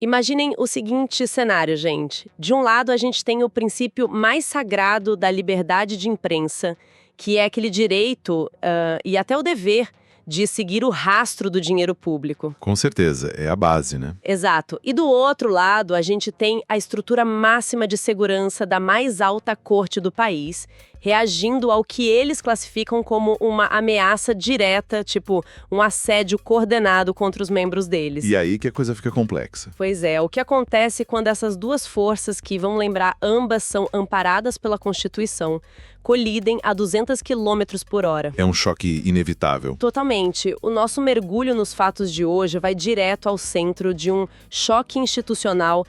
Imaginem o seguinte cenário, gente. De um lado, a gente tem o princípio mais sagrado da liberdade de imprensa, que é aquele direito e até o dever de seguir o rastro do dinheiro público. Com certeza, é a base, né? Exato. E do outro lado, a gente tem a estrutura máxima de segurança da mais alta corte do país, reagindo ao que eles classificam como uma ameaça direta, tipo um assédio coordenado contra os membros deles. E aí que a coisa fica complexa. Pois é, o que acontece quando essas duas forças, que vão lembrar ambas são amparadas pela Constituição, colidem a 200 km por hora? É um choque inevitável. Totalmente. O nosso mergulho nos fatos de hoje vai direto ao centro de um choque institucional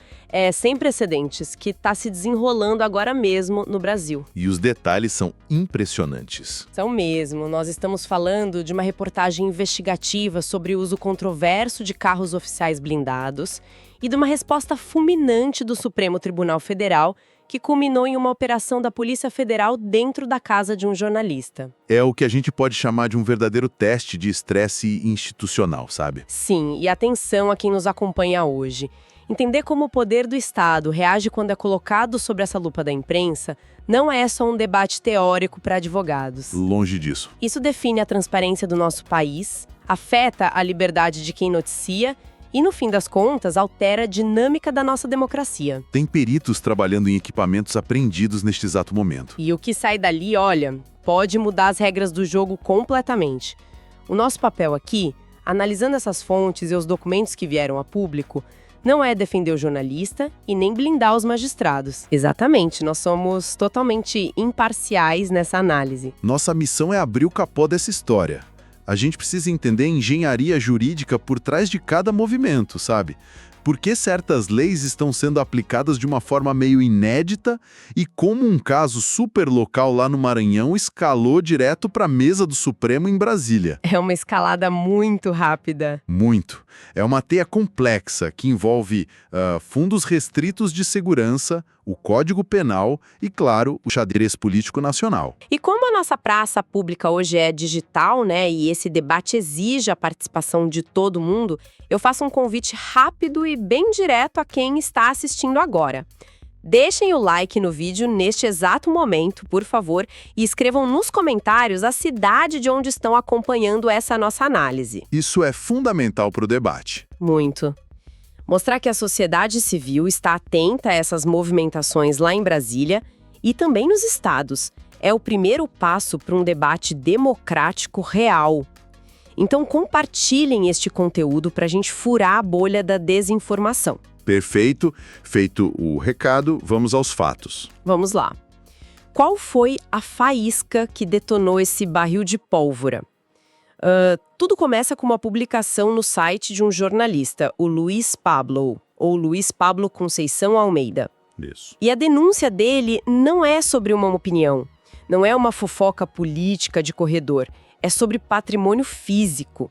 sem precedentes, que está se desenrolando agora mesmo no Brasil. E os detalhes são impressionantes. São mesmo. Nós estamos falando de uma reportagem investigativa sobre o uso controverso de carros oficiais blindados e de uma resposta fulminante do Supremo Tribunal Federal, que culminou em uma operação da Polícia Federal dentro da casa de um jornalista. É o que a gente pode chamar de um verdadeiro teste de estresse institucional, sabe? Sim, e atenção a quem nos acompanha hoje. Entender como o poder do Estado reage quando é colocado sob essa lupa da imprensa não é só um debate teórico para advogados. Longe disso. Isso define a transparência do nosso país, afeta a liberdade de quem noticia e, no fim das contas, altera a dinâmica da nossa democracia. Tem peritos trabalhando em equipamentos apreendidos neste exato momento. E o que sai dali, olha, pode mudar as regras do jogo completamente. O nosso papel aqui, analisando essas fontes e os documentos que vieram a público, não é defender o jornalista e nem blindar os magistrados. Exatamente, nós somos totalmente imparciais nessa análise. Nossa missão é abrir o capô dessa história. A gente precisa entender a engenharia jurídica por trás de cada movimento, sabe? Por que certas leis estão sendo aplicadas de uma forma meio inédita e como um caso super local lá no Maranhão escalou direto para a mesa do Supremo em Brasília. É uma escalada muito rápida. Muito. É uma teia complexa que envolve fundos restritos de segurança, o Código Penal e, claro, o xadrez político nacional. E como a nossa praça pública hoje é digital, né, e esse debate exige a participação de todo mundo, eu faço um convite rápido e bem direto a quem está assistindo agora. Deixem o like no vídeo neste exato momento, por favor, e escrevam nos comentários a cidade de onde estão acompanhando essa nossa análise. Isso é fundamental para o debate. Muito. Mostrar que a sociedade civil está atenta a essas movimentações lá em Brasília e também nos estados é o primeiro passo para um debate democrático real. Então compartilhem este conteúdo para a gente furar a bolha da desinformação. Perfeito. Feito o recado, vamos aos fatos. Vamos lá. Qual foi a faísca que detonou esse barril de pólvora? Tudo começa com uma publicação no site de um jornalista, o Luiz Pablo, ou Luiz Pablo Conceição Almeida. Isso. E a denúncia dele não é sobre uma opinião, não é uma fofoca política de corredor, é sobre patrimônio físico.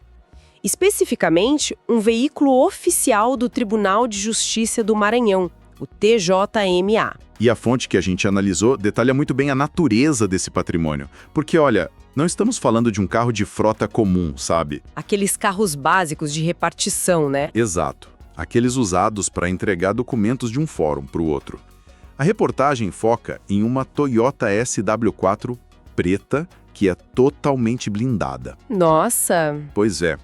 Especificamente, um veículo oficial do Tribunal de Justiça do Maranhão, o TJMA. E a fonte que a gente analisou detalha muito bem a natureza desse patrimônio. Porque, olha, não estamos falando de um carro de frota comum, sabe? Aqueles carros básicos de repartição, né? Exato. Aqueles usados para entregar documentos de um fórum para o outro. A reportagem foca em uma Toyota SW4 preta que é totalmente blindada. Nossa! Pois é.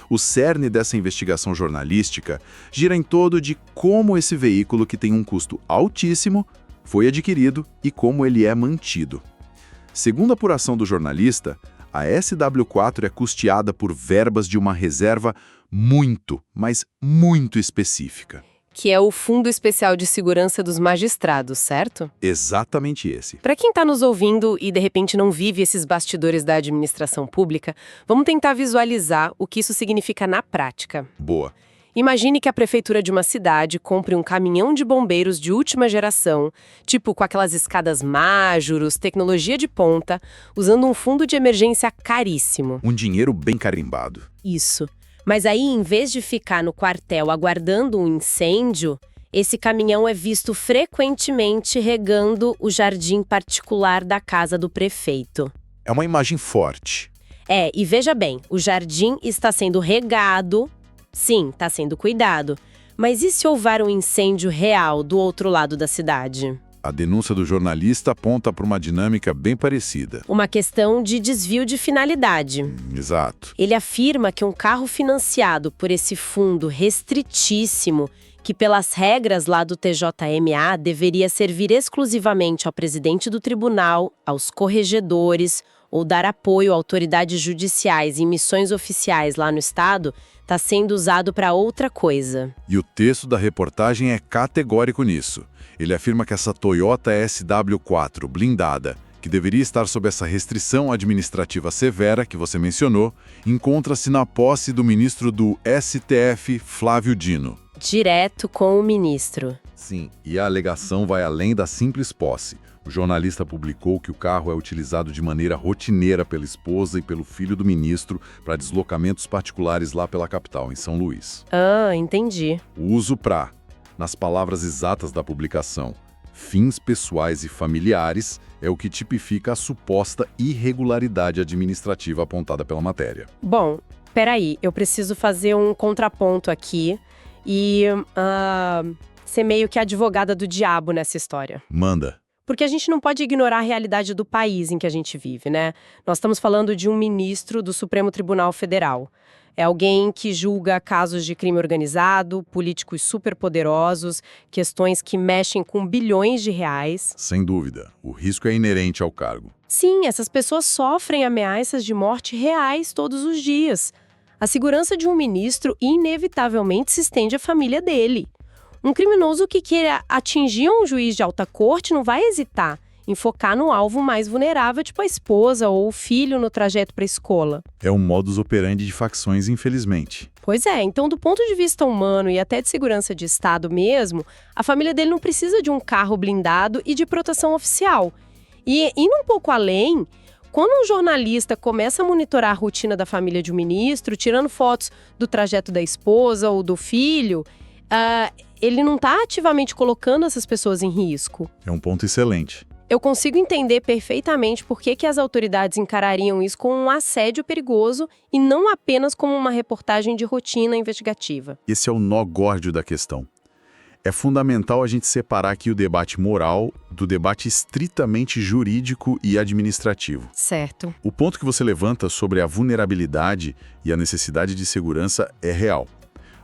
O cerne dessa investigação jornalística gira em torno de como esse veículo, que tem um custo altíssimo, foi adquirido e como ele é mantido. Segundo a apuração do jornalista, a SW4 é custeada por verbas de uma reserva muito, mas muito específica. Que é o Fundo Especial de Segurança dos Magistrados, certo? Exatamente esse. Para quem está nos ouvindo e de repente não vive esses bastidores da administração pública, vamos tentar visualizar o que isso significa na prática. Boa. Imagine que a prefeitura de uma cidade compre um caminhão de bombeiros de última geração, tipo com aquelas escadas Majuros, tecnologia de ponta, usando um fundo de emergência caríssimo. Um dinheiro bem carimbado. Isso. Mas aí, em vez de ficar no quartel aguardando um incêndio, esse caminhão é visto frequentemente regando o jardim particular da casa do prefeito. É uma imagem forte. E veja bem, o jardim está sendo regado, sim, está sendo cuidado, Mas e se houver um incêndio real do outro lado da cidade? A denúncia do jornalista aponta para uma dinâmica bem parecida. Uma questão de desvio de finalidade. Exato. Ele afirma que um carro financiado por esse fundo restritíssimo, que pelas regras lá do TJMA deveria servir exclusivamente ao presidente do tribunal, aos corregedores ou dar apoio a autoridades judiciais em missões oficiais lá no estado, está sendo usado para outra coisa. E o texto da reportagem é categórico nisso. Ele afirma que essa Toyota SW4 blindada, que deveria estar sob essa restrição administrativa severa que você mencionou, encontra-se na posse do ministro do STF, Flávio Dino. Direto com o ministro. Sim, e a alegação vai além da simples posse. O jornalista publicou que o carro é utilizado de maneira rotineira pela esposa e pelo filho do ministro para deslocamentos particulares lá pela capital, em São Luís. Ah, entendi. O uso para, nas palavras exatas da publicação, fins pessoais e familiares, é o que tipifica a suposta irregularidade administrativa apontada pela matéria. Bom, peraí, eu preciso fazer um contraponto aqui e ser meio que advogada do diabo nessa história. Manda. Porque a gente não pode ignorar a realidade do país em que a gente vive, né? Nós estamos falando de um ministro do Supremo Tribunal Federal. É alguém que julga casos de crime organizado, políticos superpoderosos, questões que mexem com bilhões de reais. Sem dúvida, o risco é inerente ao cargo. Sim, essas pessoas sofrem ameaças de morte reais todos os dias. A segurança de um ministro inevitavelmente se estende à família dele. Um criminoso que queira atingir um juiz de alta corte não vai hesitar em focar no alvo mais vulnerável, tipo a esposa ou o filho no trajeto para a escola. É um modus operandi de facções, infelizmente. Pois é, então do ponto de vista humano e até de segurança de Estado mesmo, a família dele não precisa de um carro blindado e de proteção oficial. E indo um pouco além, quando um jornalista começa a monitorar a rotina da família de um ministro, tirando fotos do trajeto da esposa ou do filho, ele não está ativamente colocando essas pessoas em risco. É um ponto excelente. Eu consigo entender perfeitamente por que as autoridades encarariam isso como um assédio perigoso e não apenas como uma reportagem de rotina investigativa. Esse é o nó górdio da questão. É fundamental a gente separar aqui o debate moral do debate estritamente jurídico e administrativo. Certo. O ponto que você levanta sobre a vulnerabilidade e a necessidade de segurança é real.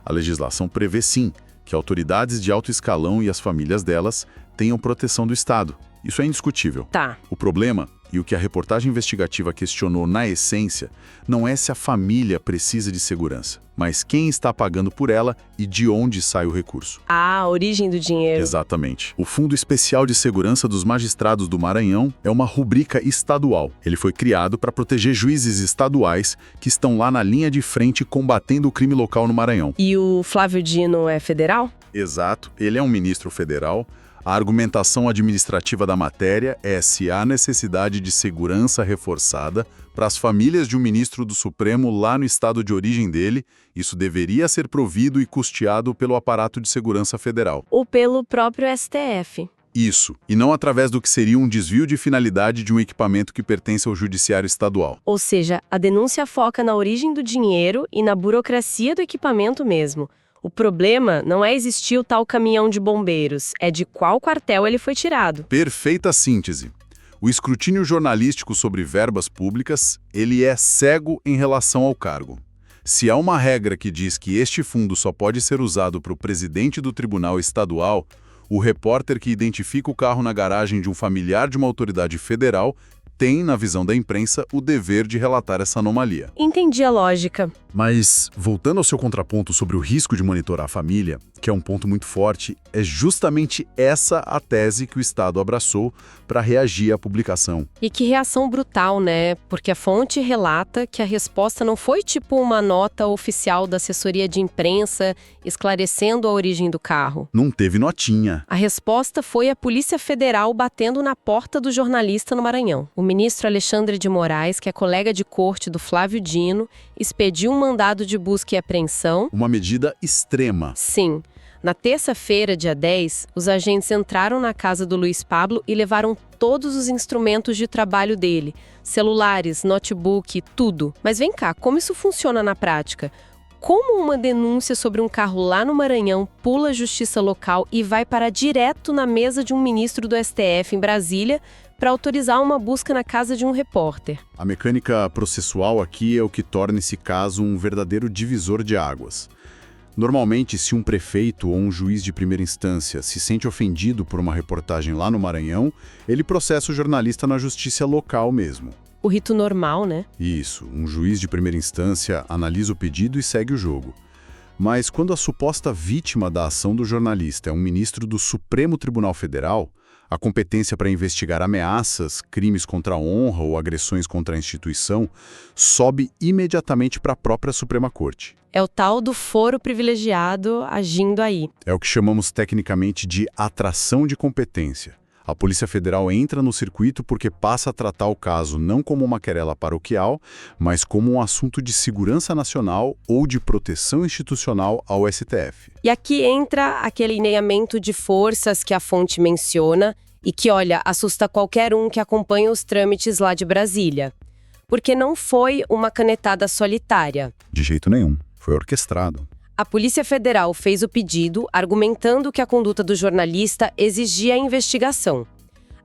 A legislação prevê, sim, que autoridades de alto escalão e as famílias delas tenham proteção do Estado. Isso é indiscutível. Tá. O problema, e o que a reportagem investigativa questionou na essência, não é se a família precisa de segurança, mas quem está pagando por ela e de onde sai o recurso. A origem do dinheiro. Exatamente. O Fundo Especial de Segurança dos Magistrados do Maranhão é uma rubrica estadual. Ele foi criado para proteger juízes estaduais que estão lá na linha de frente combatendo o crime local no Maranhão. E o Flávio Dino é federal? Exato. Ele é um ministro federal. A argumentação administrativa da matéria é se há necessidade de segurança reforçada para as famílias de um ministro do Supremo lá no estado de origem dele, isso deveria ser provido e custeado pelo aparato de segurança federal. Ou pelo próprio STF. Isso, e não através do que seria um desvio de finalidade de um equipamento que pertence ao judiciário estadual. Ou seja, a denúncia foca na origem do dinheiro e na burocracia do equipamento mesmo. O problema não é existir o tal caminhão de bombeiros, é de qual quartel ele foi tirado. Perfeita síntese. O escrutínio jornalístico sobre verbas públicas, ele é cego em relação ao cargo. Se há uma regra que diz que este fundo só pode ser usado para o presidente do tribunal estadual, o repórter que identifica o carro na garagem de um familiar de uma autoridade federal tem, na visão da imprensa, o dever de relatar essa anomalia. Entendi a lógica. Mas, voltando ao seu contraponto sobre o risco de monitorar a família, que é um ponto muito forte, é justamente essa a tese que o Estado abraçou para reagir à publicação. E que reação brutal, né? Porque a fonte relata que a resposta não foi tipo uma nota oficial da assessoria de imprensa esclarecendo a origem do carro. Não teve notinha. A resposta foi a Polícia Federal batendo na porta do jornalista no Maranhão. O ministro Alexandre de Moraes, que é colega de corte do Flávio Dino, expediu um mandado de busca e apreensão. Uma medida extrema. Sim. Na terça-feira, dia 10, os agentes entraram na casa do Luiz Pablo e levaram todos os instrumentos de trabalho dele. Celulares, notebook, tudo. Mas vem cá, como isso funciona na prática? Como uma denúncia sobre um carro lá no Maranhão pula a justiça local e vai parar direto na mesa de um ministro do STF em Brasília para autorizar uma busca na casa de um repórter? A mecânica processual aqui é o que torna esse caso um verdadeiro divisor de águas. Normalmente, se um prefeito ou um juiz de primeira instância se sente ofendido por uma reportagem lá no Maranhão, ele processa o jornalista na justiça local mesmo. O rito normal, né? Isso, um juiz de primeira instância analisa o pedido e segue o jogo. Mas quando a suposta vítima da ação do jornalista é um ministro do Supremo Tribunal Federal, a competência para investigar ameaças, crimes contra a honra ou agressões contra a instituição sobe imediatamente para a própria Suprema Corte. É o tal do foro privilegiado agindo aí. É o que chamamos tecnicamente de atração de competência. A Polícia Federal entra no circuito porque passa a tratar o caso não como uma querela paroquial, mas como um assunto de segurança nacional ou de proteção institucional ao STF. E aqui entra aquele lineamento de forças que a fonte menciona e que, olha, assusta qualquer um que acompanha os trâmites lá de Brasília. Porque não foi uma canetada solitária. De jeito nenhum. Foi orquestrado. A Polícia Federal fez o pedido argumentando que a conduta do jornalista exigia a investigação.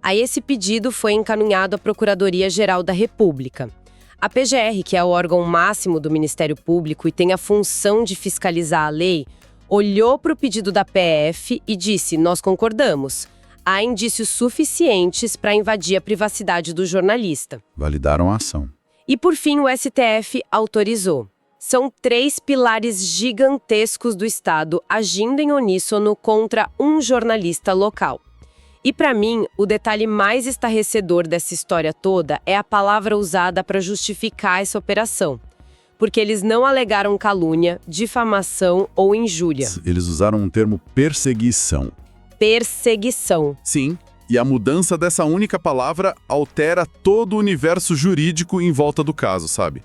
Aí esse pedido foi encaminhado à Procuradoria-Geral da República. A PGR, que é o órgão máximo do Ministério Público e tem a função de fiscalizar a lei, olhou para o pedido da PF e disse: nós concordamos. Há indícios suficientes para invadir a privacidade do jornalista. Validaram a ação. E por fim o STF autorizou. São 3 pilares gigantescos do Estado agindo em uníssono contra um jornalista local. E para mim, o detalhe mais estarrecedor dessa história toda é a palavra usada para justificar essa operação. Porque eles não alegaram calúnia, difamação ou injúria. Eles usaram um termo perseguição. Perseguição. Sim, e a mudança dessa única palavra altera todo o universo jurídico em volta do caso, sabe?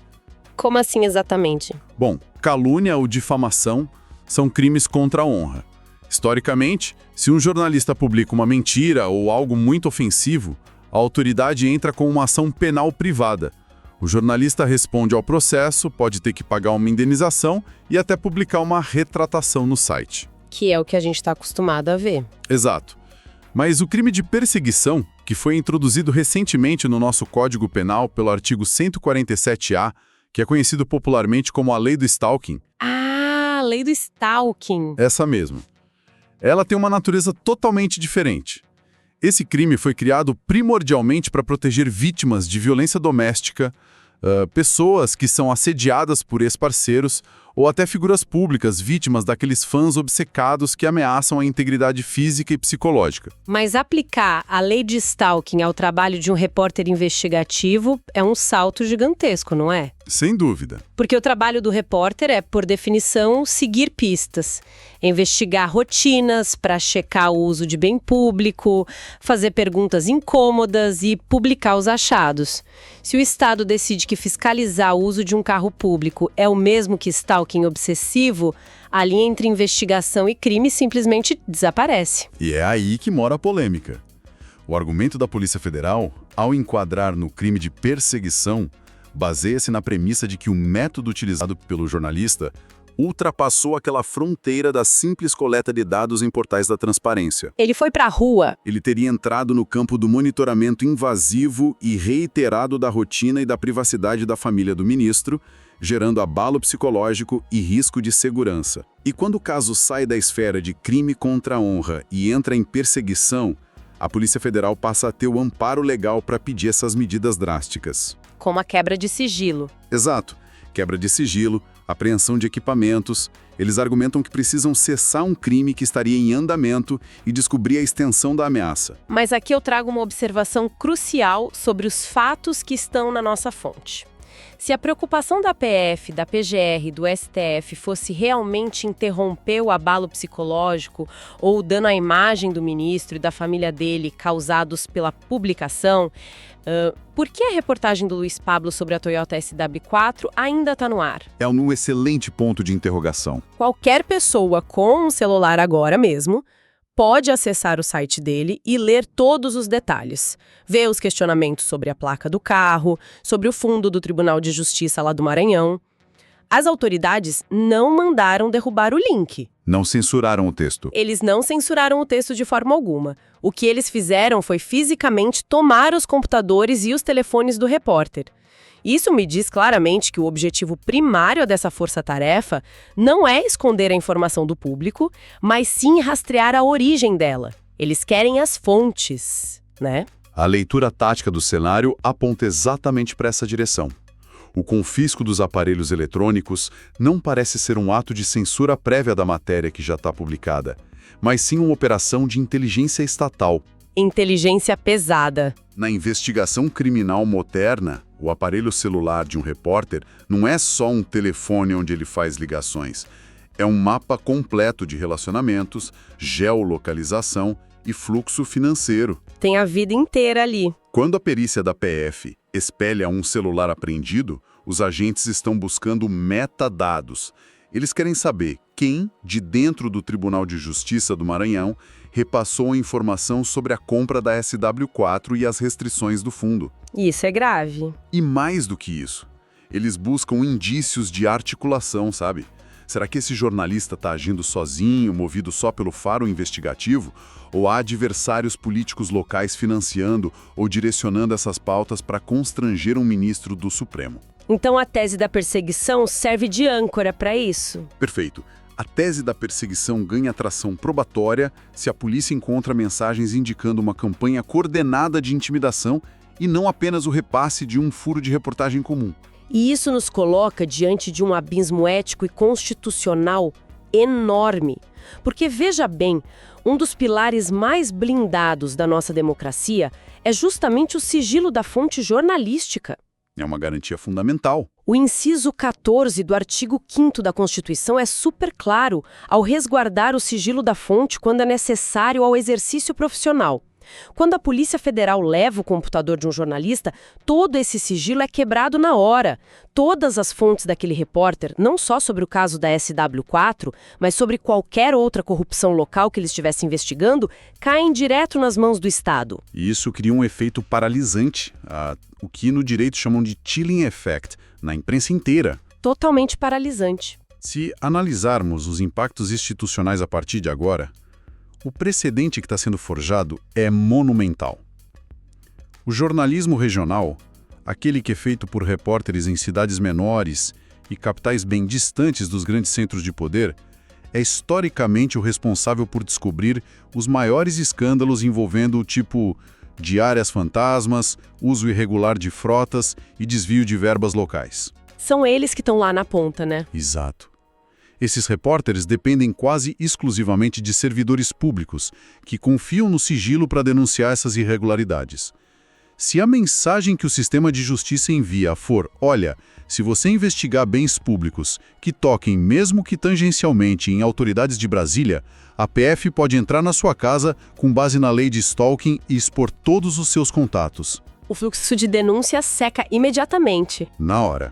Como assim exatamente? Bom, calúnia ou difamação são crimes contra a honra. Historicamente, se um jornalista publica uma mentira ou algo muito ofensivo, a autoridade entra com uma ação penal privada. O jornalista responde ao processo, pode ter que pagar uma indenização e até publicar uma retratação no site. Que é o que a gente está acostumado a ver. Exato. Mas o crime de perseguição, que foi introduzido recentemente no nosso Código Penal pelo artigo 147-A, que é conhecido popularmente como a Lei do Stalking. Ah, a Lei do Stalking. Essa mesmo. Ela tem uma natureza totalmente diferente. Esse crime foi criado primordialmente para proteger vítimas de violência doméstica, pessoas que são assediadas por ex-parceiros ou até figuras públicas vítimas daqueles fãs obcecados que ameaçam a integridade física e psicológica. Mas aplicar a lei de stalking ao trabalho de um repórter investigativo é um salto gigantesco, não é? Sem dúvida. Porque o trabalho do repórter é, por definição, seguir pistas, investigar rotinas para checar o uso de bem público, fazer perguntas incômodas e publicar os achados. Se o Estado decide que fiscalizar o uso de um carro público é o mesmo que stalking obsessivo, a linha entre investigação e crime simplesmente desaparece. E é aí que mora a polêmica. O argumento da Polícia Federal, ao enquadrar no crime de perseguição, baseia-se na premissa de que o método utilizado pelo jornalista ultrapassou aquela fronteira da simples coleta de dados em portais da transparência. Ele foi para a rua. Ele teria entrado no campo do monitoramento invasivo e reiterado da rotina e da privacidade da família do ministro, gerando abalo psicológico e risco de segurança. E quando o caso sai da esfera de crime contra a honra e entra em perseguição, a Polícia Federal passa a ter o amparo legal para pedir essas medidas drásticas. Como a quebra de sigilo. Exato. Quebra de sigilo, apreensão de equipamentos. Eles argumentam que precisam cessar um crime que estaria em andamento e descobrir a extensão da ameaça. Mas aqui eu trago uma observação crucial sobre os fatos que estão na nossa fonte. Se a preocupação da PF, da PGR e do STF fosse realmente interromper o abalo psicológico ou o dano à imagem do ministro e da família dele causados pela publicação, por que a reportagem do Luiz Pablo sobre a Toyota SW4 ainda está no ar? É um excelente ponto de interrogação. Qualquer pessoa com um celular agora mesmo pode acessar o site dele e ler todos os detalhes. Ver os questionamentos sobre a placa do carro, sobre o fundo do Tribunal de Justiça lá do Maranhão. As autoridades não mandaram derrubar o link. Não censuraram o texto. Eles não censuraram o texto de forma alguma. O que eles fizeram foi fisicamente tomar os computadores e os telefones do repórter. Isso me diz claramente que o objetivo primário dessa força-tarefa não é esconder a informação do público, mas sim rastrear a origem dela. Eles querem as fontes, né? A leitura tática do cenário aponta exatamente para essa direção. O confisco dos aparelhos eletrônicos não parece ser um ato de censura prévia da matéria que já está publicada, mas sim uma operação de inteligência estatal. Inteligência pesada. Na investigação criminal moderna, o aparelho celular de um repórter não é só um telefone onde ele faz ligações. É um mapa completo de relacionamentos, geolocalização e fluxo financeiro. Tem a vida inteira ali. Quando a perícia da PF espelha um celular apreendido, os agentes estão buscando metadados. Eles querem saber quem, de dentro do Tribunal de Justiça do Maranhão, repassou a informação sobre a compra da SW4 e as restrições do fundo. Isso é grave. E mais do que isso, eles buscam indícios de articulação, sabe? Será que esse jornalista está agindo sozinho, movido só pelo faro investigativo? Ou há adversários políticos locais financiando ou direcionando essas pautas para constranger um ministro do Supremo? Então a tese da perseguição serve de âncora para isso? Perfeito. A tese da perseguição ganha atração probatória se a polícia encontra mensagens indicando uma campanha coordenada de intimidação e não apenas o repasse de um furo de reportagem comum. E isso nos coloca diante de um abismo ético e constitucional enorme. Porque, veja bem, um dos pilares mais blindados da nossa democracia é justamente o sigilo da fonte jornalística. É uma garantia fundamental. O inciso 14 do artigo 5º da Constituição é super claro ao resguardar o sigilo da fonte quando é necessário ao exercício profissional. Quando a Polícia Federal leva o computador de um jornalista, todo esse sigilo é quebrado na hora. Todas as fontes daquele repórter, não só sobre o caso da SW4, mas sobre qualquer outra corrupção local que ele estivesse investigando, caem direto nas mãos do Estado. E isso cria um efeito paralisante, o que no direito chamam de chilling effect, na imprensa inteira. Totalmente paralisante. Se analisarmos os impactos institucionais a partir de agora, o precedente que está sendo forjado é monumental. O jornalismo regional, aquele que é feito por repórteres em cidades menores e capitais bem distantes dos grandes centros de poder, é historicamente o responsável por descobrir os maiores escândalos envolvendo o tipo diárias fantasmas, uso irregular de frotas e desvio de verbas locais. São eles que estão lá na ponta, né? Exato. Esses repórteres dependem quase exclusivamente de servidores públicos, que confiam no sigilo para denunciar essas irregularidades. Se a mensagem que o sistema de justiça envia for, olha, se você investigar bens públicos que toquem mesmo que tangencialmente em autoridades de Brasília, a PF pode entrar na sua casa com base na lei de stalking e expor todos os seus contatos. O fluxo de denúncia seca imediatamente. Na hora.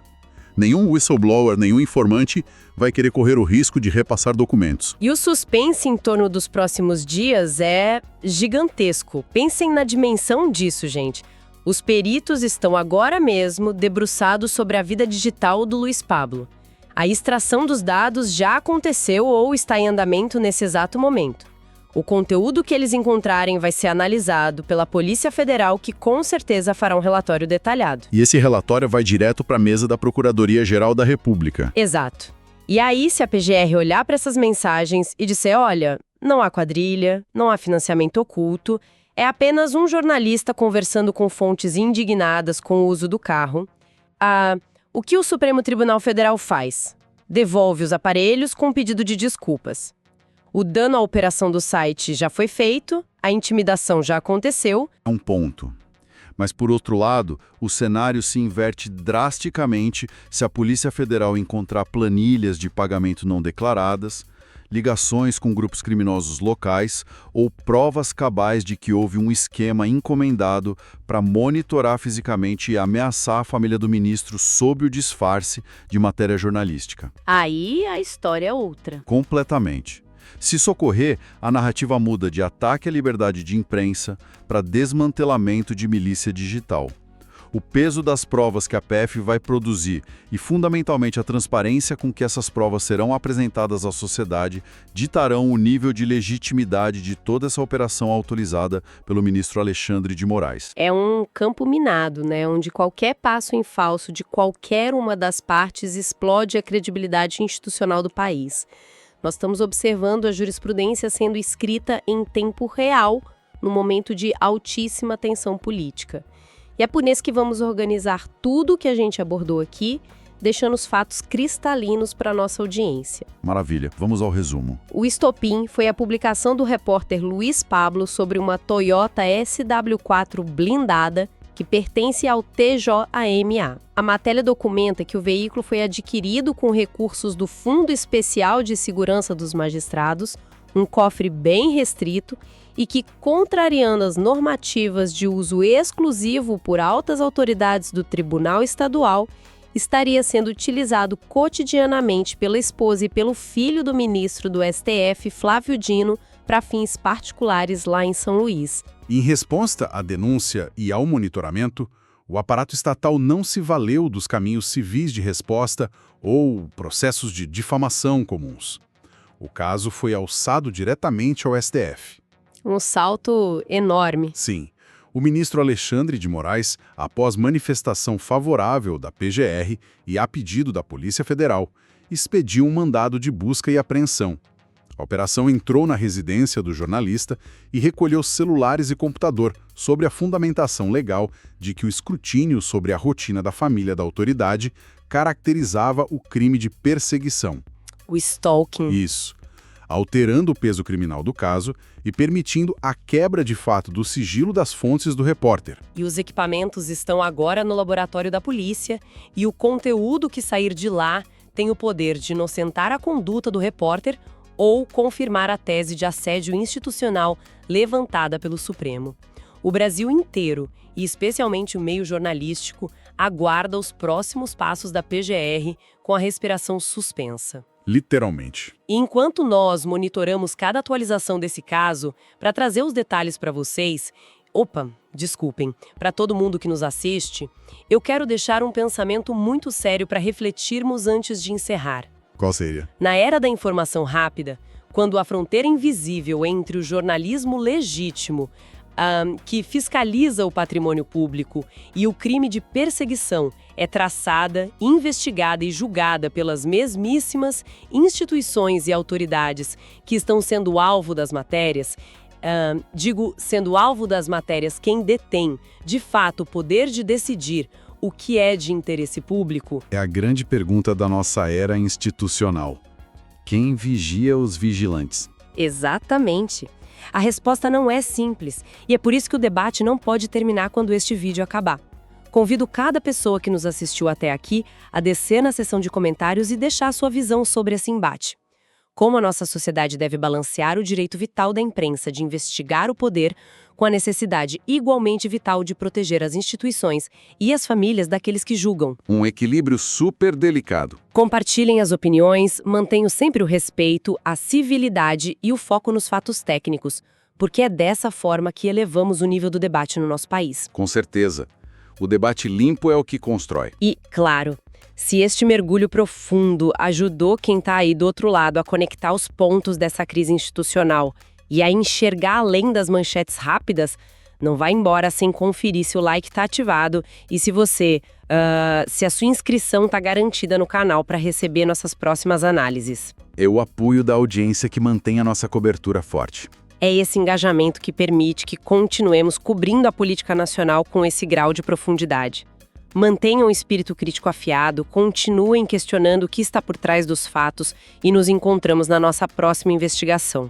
Nenhum whistleblower, nenhum informante vai querer correr o risco de repassar documentos. E o suspense em torno dos próximos dias é gigantesco. Pensem na dimensão disso, gente. Os peritos estão agora mesmo debruçados sobre a vida digital do Luiz Pablo. A extração dos dados já aconteceu ou está em andamento nesse exato momento. O conteúdo que eles encontrarem vai ser analisado pela Polícia Federal, que com certeza fará um relatório detalhado. E esse relatório vai direto para a mesa da Procuradoria-Geral da República. Exato. E aí, se a PGR olhar para essas mensagens e disser, olha, não há quadrilha, não há financiamento oculto, é apenas um jornalista conversando com fontes indignadas com o uso do carro, o que o Supremo Tribunal Federal faz? Devolve os aparelhos com pedido de desculpas. O dano à operação do site já foi feito, a intimidação já aconteceu. É um ponto. Mas, por outro lado, o cenário se inverte drasticamente se a Polícia Federal encontrar planilhas de pagamento não declaradas, ligações com grupos criminosos locais ou provas cabais de que houve um esquema encomendado para monitorar fisicamente e ameaçar a família do ministro sob o disfarce de matéria jornalística. Aí a história é outra. Completamente. Se socorrer, a narrativa muda de ataque à liberdade de imprensa para desmantelamento de milícia digital. O peso das provas que a PF vai produzir e, fundamentalmente, a transparência com que essas provas serão apresentadas à sociedade ditarão o nível de legitimidade de toda essa operação autorizada pelo ministro Alexandre de Moraes. É um campo minado, né, onde qualquer passo em falso de qualquer uma das partes explode a credibilidade institucional do país. Nós estamos observando a jurisprudência sendo escrita em tempo real, no momento de altíssima tensão política. E é por isso que vamos organizar tudo o que a gente abordou aqui, deixando os fatos cristalinos para a nossa audiência. Maravilha, vamos ao resumo. O estopim foi a publicação do repórter Luiz Pablo sobre uma Toyota SW4 blindada que pertence ao TJAMA. A matéria documenta que o veículo foi adquirido com recursos do Fundo Especial de Segurança dos Magistrados, um cofre bem restrito, e que, contrariando as normativas de uso exclusivo por altas autoridades do Tribunal Estadual, estaria sendo utilizado cotidianamente pela esposa e pelo filho do ministro do STF, Flávio Dino, para fins particulares lá em São Luís. Em resposta à denúncia e ao monitoramento, o aparato estatal não se valeu dos caminhos civis de resposta ou processos de difamação comuns. O caso foi alçado diretamente ao STF. Um salto enorme. Sim. O ministro Alexandre de Moraes, após manifestação favorável da PGR e a pedido da Polícia Federal, expediu um mandado de busca e apreensão. A operação entrou na residência do jornalista e recolheu celulares e computador sobre a fundamentação legal de que o escrutínio sobre a rotina da família da autoridade caracterizava o crime de perseguição. O stalking. Isso. Alterando o peso criminal do caso e permitindo a quebra de fato do sigilo das fontes do repórter. E os equipamentos estão agora no laboratório da polícia e o conteúdo que sair de lá tem o poder de inocentar a conduta do repórter ou confirmar a tese de assédio institucional levantada pelo Supremo. O Brasil inteiro, e especialmente o meio jornalístico, aguarda os próximos passos da PGR com a respiração suspensa. Literalmente. E enquanto nós monitoramos cada atualização desse caso, para trazer os detalhes para vocês, para todo mundo que nos assiste, eu quero deixar um pensamento muito sério para refletirmos antes de encerrar. Qual seria? Na era da informação rápida, quando a fronteira invisível entre o jornalismo legítimo, que fiscaliza o patrimônio público, e o crime de perseguição é traçada, investigada e julgada pelas mesmíssimas instituições e autoridades que estão sendo alvo das matérias, sendo alvo das matérias quem detém, de fato, o poder de decidir o que é de interesse público? É a grande pergunta da nossa era institucional. Quem vigia os vigilantes? Exatamente. A resposta não é simples, e é por isso que o debate não pode terminar quando este vídeo acabar. Convido cada pessoa que nos assistiu até aqui a descer na seção de comentários e deixar sua visão sobre esse embate. Como a nossa sociedade deve balancear o direito vital da imprensa de investigar o poder com a necessidade igualmente vital de proteger as instituições e as famílias daqueles que julgam. Um equilíbrio super delicado. Compartilhem as opiniões, mantenham sempre o respeito, a civilidade e o foco nos fatos técnicos, porque é dessa forma que elevamos o nível do debate no nosso país. Com certeza. O debate limpo é o que constrói. E, claro, se este mergulho profundo ajudou quem está aí do outro lado a conectar os pontos dessa crise institucional e a enxergar além das manchetes rápidas, não vai embora sem conferir se o like está ativado e se a sua inscrição está garantida no canal para receber nossas próximas análises. É o apoio da audiência que mantém a nossa cobertura forte. É esse engajamento que permite que continuemos cobrindo a política nacional com esse grau de profundidade. Mantenham o espírito crítico afiado, continuem questionando o que está por trás dos fatos e nos encontramos na nossa próxima investigação.